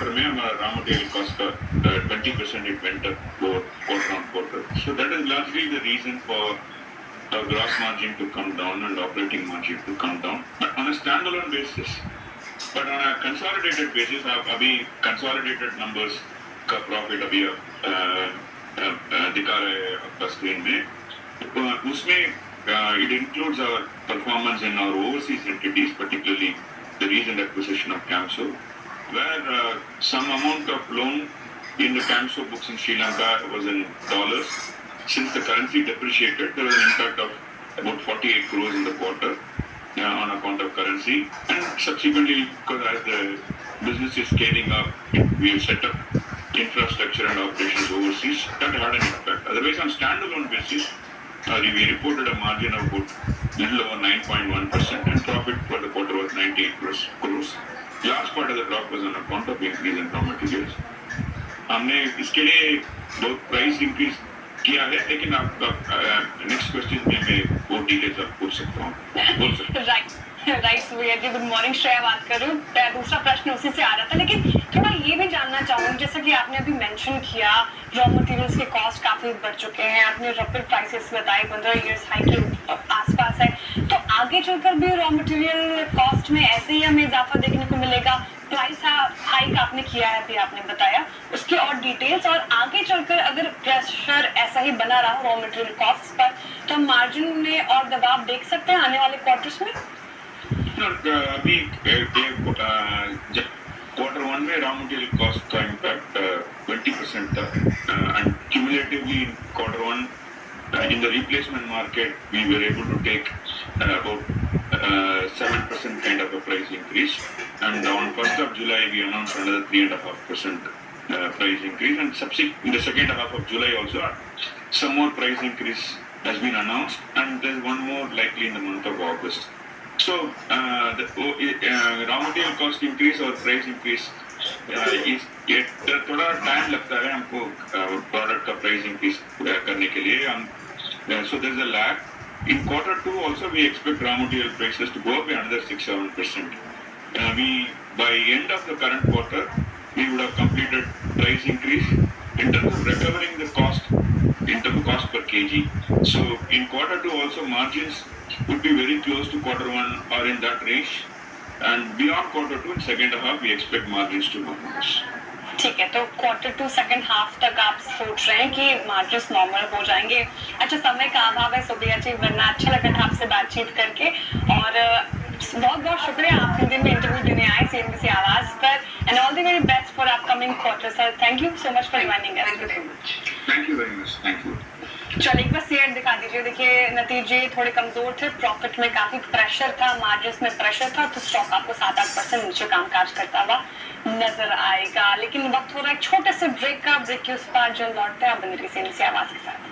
quarter में हमारा raw material cost का 20% it went up quarter on quarter. So that is largely the reason for gross margin to come down and operating margin to come down. But on a standalone basis, but on a consolidated basis, अभी consolidated numbers का profit अभी दिखा रहे हैं आपका screen में. उसमें it includes our performance in our overseas entities, particularly the recent acquisition of Camso, where some amount of loan in the Camso books in Sri Lanka was in dollars. Since the currency depreciated, there was an impact of about 48 crores in the quarter on account of currency. And subsequently, because as the business is scaling up, we have set up infrastructure and operations overseas. That had an impact. Otherwise, on standalone basis, we reported a margin of about little over 9.1%, and profit for the quarter was 98 crores. Last part of the drop was on account of increase in raw materials. हमने इसके लिए बहुत price increase किया है, लेकिन आप next question में मैं वो डिटेल्स आप पूछ सकता हूँ, बोल सकते हैं. राइट सुबह जी, गुड मॉर्निंग. श्रेया बात कर रही हूँ. दूसरा प्रश्न उसी से आ रहा था, लेकिन थोड़ा ये भी जानना चाहूँगी, जैसा कि आपने अभी मेंशन किया रॉ मटेरियल्स के कॉस्ट काफी बढ़ चुके हैं, आपने रैपिड प्राइसेस बताए 15 इयर्स हाई के आसपास है, तो आगे चलकर भी रॉ मटेरियल कॉस्ट में ऐसे ही हमें इजाफा देखने को मिलेगा? प्राइस हाइक आपने किया है, अभी आपने बताया उसके और डिटेल्स, और आगे चलकर अगर प्रेशर ऐसा ही बना रहा रॉ मटेरियल कॉस्ट पर, तो मार्जिन में और दबाव देख सकते हैं आने वाले क्वार्टर्स में? अभी जब क्वार्टर वन में रॉ मटेरियल कॉस्ट का इम्पैक्ट 20% था, and cumulatively in quarter one in the replacement market we were able to take about 7% kind of a price increase, and on 1st of July we announced another 3.5% price increase, and in the second half of July also some more price increase has been announced, and there's one more likely in the month of August. So the raw material cost increase or price increase is थोड़ा time लगता है हमको product का price increase करने के लिए. So there's a lag. In quarter two also we expect raw material prices to go up by another 6-7%. By end of the current quarter we would have completed price increase in terms of recovering the cost in terms of cost per kg. So in quarter two also margins would be very close to quarter one or in that range, and beyond quarter two in second half we expect margins to normalize. ठीक है, तो quarter to second half तक आप सोच रहे हैं कि margins normal हो जाएंगे. अच्छा, समय का अभाव है सुबह जी, वरना अच्छा लगा था आपसे बातचीत करके, और बहुत बहुत शुक्रिया आप हिंदी में इंटरव्यू देने आए CNBC आवाज पर, and all the very best for upcoming quarter sir. Thank you so much for joining us. Thank you very much. Thank you. चलिए एक बार शेयर दिखा दीजिए. देखिए नतीजे थोड़े कमजोर थे, प्रॉफिट में काफी प्रेशर था, मार्जिन्स में प्रेशर था, तो स्टॉक आपको 7-8% नीचे कामकाज करता हुआ नजर आएगा. लेकिन वक्त हो रहा है एक छोटे से ब्रेक का. ब्रेक के उस पार जो लौटते हैं आप बने रहिए CNBC आवाज के साथ.